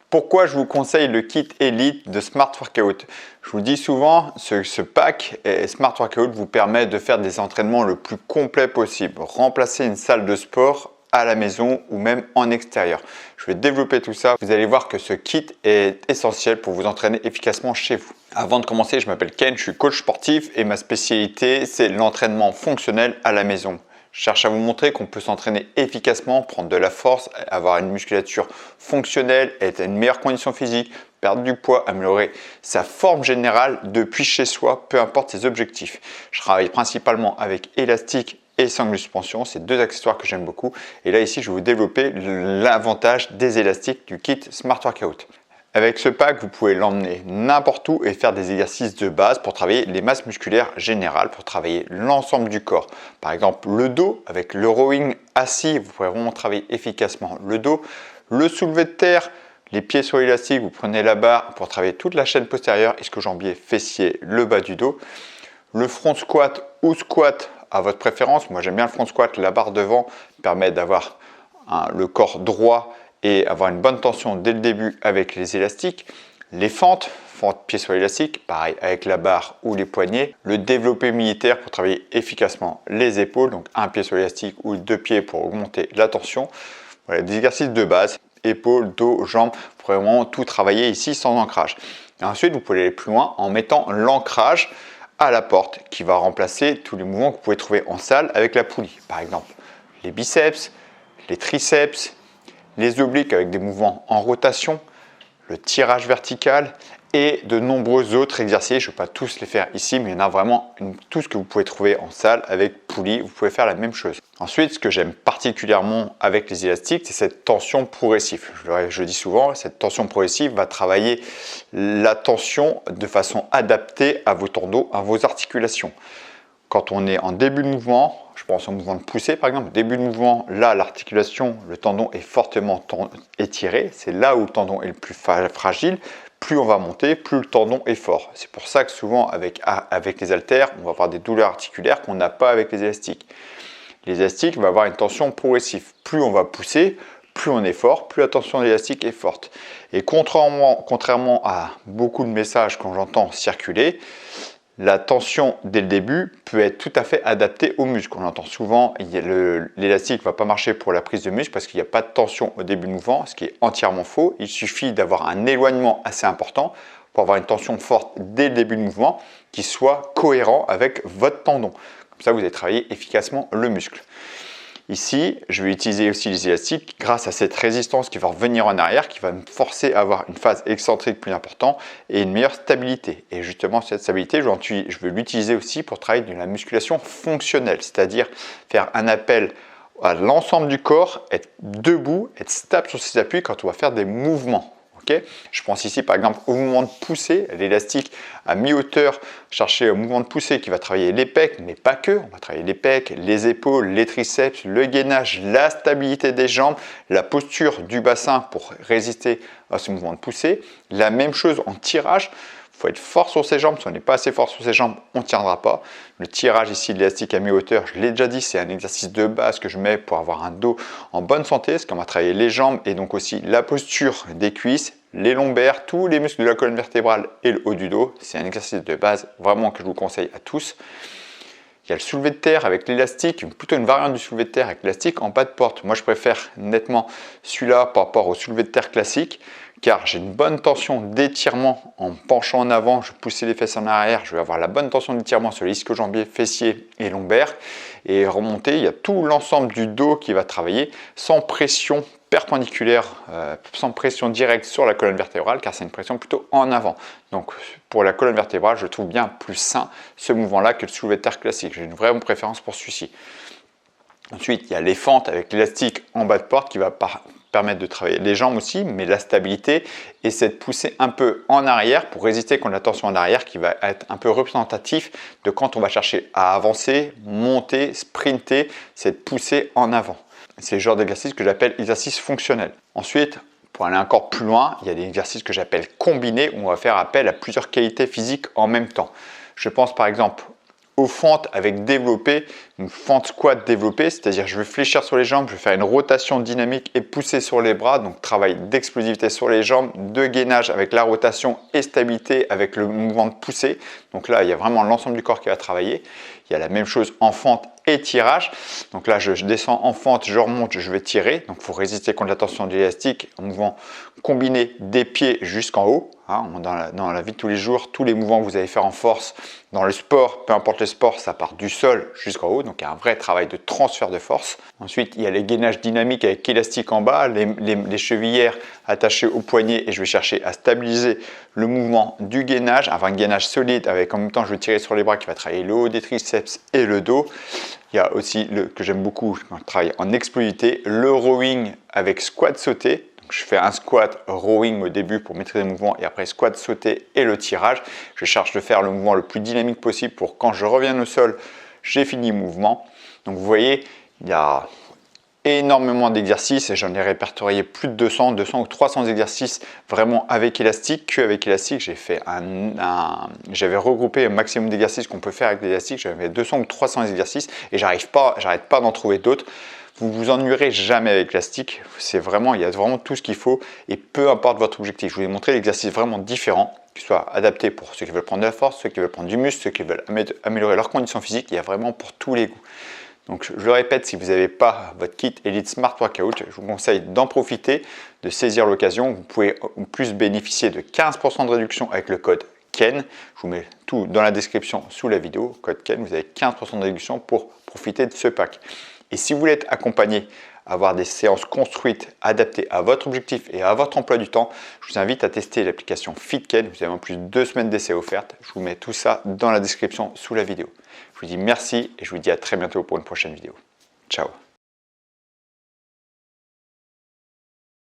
Pourquoi je vous conseille le kit Elite de Smart Workout? Je vous le dis souvent, ce pack Smart Workout vous permet de faire des entraînements le plus complet possible. Remplacer une salle de sport à la maison ou même en extérieur. Je vais développer tout ça. Vous allez voir que ce kit est essentiel pour vous entraîner efficacement chez vous. Avant de commencer, je m'appelle Ken, je suis coach sportif et ma spécialité, c'est l'entraînement fonctionnel à la maison. Je cherche à vous montrer qu'on peut s'entraîner efficacement, prendre de la force, avoir une musculature fonctionnelle, être à une meilleure condition physique, perdre du poids, améliorer sa forme générale depuis chez soi, peu importe ses objectifs. Je travaille principalement avec élastique et sangle de suspension, c'est deux accessoires que j'aime beaucoup. Et là ici, je vais vous développer l'avantage des élastiques du kit Smart Workout. Avec ce pack, vous pouvez l'emmener n'importe où et faire des exercices de base pour travailler les masses musculaires générales, pour travailler l'ensemble du corps. Par exemple, le dos, avec le rowing assis, vous pourrez vraiment travailler efficacement le dos. Le soulevé de terre, les pieds sur l'élastique, vous prenez la barre pour travailler toute la chaîne postérieure, ischio-jambier, fessier, le bas du dos. Le front squat ou squat à votre préférence. Moi, j'aime bien le front squat, la barre devant permet d'avoir le corps droit et avoir une bonne tension dès le début avec les élastiques. Les fentes pieds sur l'élastique, pareil avec la barre ou les poignets. Le développé militaire pour travailler efficacement les épaules, donc un pied sur l'élastique ou deux pieds pour augmenter la tension. Voilà, des exercices de base, épaules, dos, jambes, vous pourrez vraiment tout travailler ici sans ancrage. Et ensuite, vous pouvez aller plus loin en mettant l'ancrage à la porte qui va remplacer tous les mouvements que vous pouvez trouver en salle avec la poulie. Par exemple, les biceps, les triceps, les obliques avec des mouvements en rotation, le tirage vertical et de nombreux autres exercices. Je ne vais pas tous les faire ici, mais il y en a vraiment tout ce que vous pouvez trouver en salle avec poulie. Vous pouvez faire la même chose. Ensuite, ce que j'aime particulièrement avec les élastiques, c'est cette tension progressive. Je le dis souvent, cette tension progressive va travailler la tension de façon adaptée à vos tendons, à vos articulations. Quand on est en début de mouvement, je pense au mouvement de poussée par exemple, début de mouvement, là l'articulation, le tendon est fortement étiré, c'est là où le tendon est le plus fragile. Plus on va monter, plus le tendon est fort. C'est pour ça que souvent avec les haltères, on va avoir des douleurs articulaires qu'on n'a pas avec les élastiques. Les élastiques vont avoir une tension progressive. Plus on va pousser, plus on est fort, plus la tension de l'élastique est forte. Et contrairement à beaucoup de messages que j'entends circuler, la tension dès le début peut être tout à fait adaptée au muscle. On entend souvent, l'élastique ne va pas marcher pour la prise de muscle parce qu'il n'y a pas de tension au début du mouvement, ce qui est entièrement faux. Il suffit d'avoir un éloignement assez important pour avoir une tension forte dès le début du mouvement qui soit cohérent avec votre tendon. Comme ça, vous allez travailler efficacement le muscle. Ici, je vais utiliser aussi les élastiques grâce à cette résistance qui va revenir en arrière, qui va me forcer à avoir une phase excentrique plus importante et une meilleure stabilité. Et justement, cette stabilité, je vais l'utiliser aussi pour travailler de la musculation fonctionnelle, c'est-à-dire faire un appel à l'ensemble du corps, être debout, être stable sur ses appuis quand on va faire des mouvements. Okay, je pense ici par exemple au mouvement de poussée, l'élastique à mi-hauteur, chercher un mouvement de poussée qui va travailler les pecs, mais pas que, on va travailler les pecs, les épaules, les triceps, le gainage, la stabilité des jambes, la posture du bassin pour résister à ce mouvement de poussée. La même chose en tirage. Il faut être fort sur ses jambes. Si on n'est pas assez fort sur ses jambes, on ne tiendra pas. Le tirage ici de l'élastique à mi-hauteur, je l'ai déjà dit, c'est un exercice de base que je mets pour avoir un dos en bonne santé, parce qu'on va travailler les jambes et donc aussi la posture des cuisses, les lombaires, tous les muscles de la colonne vertébrale et le haut du dos. C'est un exercice de base vraiment que je vous conseille à tous. Il y a le soulevé de terre avec l'élastique, plutôt une variante du soulevé de terre avec l'élastique en bas de porte. Moi, je préfère nettement celui-là par rapport au soulevé de terre classique, car j'ai une bonne tension d'étirement en penchant en avant, je pousse les fesses en arrière, je vais avoir la bonne tension d'étirement sur les ischio-jambiers, fessiers et lombaires. Et remonter, il y a tout l'ensemble du dos qui va travailler sans pression perpendiculaire, sans pression directe sur la colonne vertébrale, car c'est une pression plutôt en avant. Donc pour la colonne vertébrale, je trouve bien plus sain ce mouvement-là que le soulevé de terre classique. J'ai une vraie préférence pour celui-ci. Ensuite, il y a les fentes avec l'élastique en bas de porte qui va permettre de travailler les jambes aussi, mais la stabilité et cette poussée un peu en arrière pour résister contre la tension en arrière qui va être un peu représentatif de quand on va chercher à avancer, monter, sprinter, cette poussée en avant. C'est le genre d'exercice que j'appelle exercice fonctionnel. Ensuite, pour aller encore plus loin, il y a des exercices que j'appelle combinés où on va faire appel à plusieurs qualités physiques en même temps. Je pense par exemple aux fentes avec développé, une fente squat développée, c'est-à-dire je vais fléchir sur les jambes, je vais faire une rotation dynamique et pousser sur les bras, donc travail d'explosivité sur les jambes, de gainage avec la rotation et stabilité avec le mouvement de poussée. Donc là, il y a vraiment l'ensemble du corps qui va travailler. Il y a la même chose en fente et tirage. Donc là, je descends en fente, je remonte, je vais tirer. Donc il faut résister contre la tension de l'élastique en mouvement combiné des pieds jusqu'en haut. Dans la vie de tous les jours, tous les mouvements que vous allez faire en force, dans le sport, peu importe le sport, ça part du sol jusqu'en haut. Donc il y a un vrai travail de transfert de force. Ensuite, il y a les gainages dynamiques avec élastique en bas, les chevillères attachées au poignet et je vais chercher à stabiliser le mouvement du gainage, avoir un gainage solide avec en même temps je vais tirer sur les bras qui va travailler le haut des triceps et le dos. Il y a aussi que j'aime beaucoup quand je travaille en explosivité, le rowing avec squat sauté. Je fais un squat rowing au début pour maîtriser le mouvement et après squat sauté et le tirage. Je cherche de faire le mouvement le plus dynamique possible pour quand je reviens au sol, j'ai fini le mouvement. Donc vous voyez, il y a énormément d'exercices et j'en ai répertorié plus de 200 ou 300 exercices vraiment avec élastique. Qu'avec élastique, j'avais regroupé un maximum d'exercices qu'on peut faire avec l'élastique. J'avais 200 ou 300 exercices et j'arrête pas d'en trouver d'autres. Vous vous ennuierez jamais avec l'élastique. Il y a vraiment tout ce qu'il faut et peu importe votre objectif. Je vous ai montré l'exercice vraiment différent qui soit adapté pour ceux qui veulent prendre de la force, ceux qui veulent prendre du muscle, ceux qui veulent améliorer leur condition physique. Il y a vraiment pour tous les goûts. Donc je le répète, si vous n'avez pas votre kit Elite Smart Workout, je vous conseille d'en profiter, de saisir l'occasion. Vous pouvez en plus bénéficier de 15% de réduction avec le code KEN. Je vous mets tout dans la description sous la vidéo. Code KEN, vous avez 15% de réduction pour profiter de ce pack. Et si vous voulez être accompagné, avoir des séances construites, adaptées à votre objectif et à votre emploi du temps, je vous invite à tester l'application FitKen. Vous avez en plus 2 semaines d'essai offertes. Je vous mets tout ça dans la description sous la vidéo. Je vous dis merci et je vous dis à très bientôt pour une prochaine vidéo. Ciao.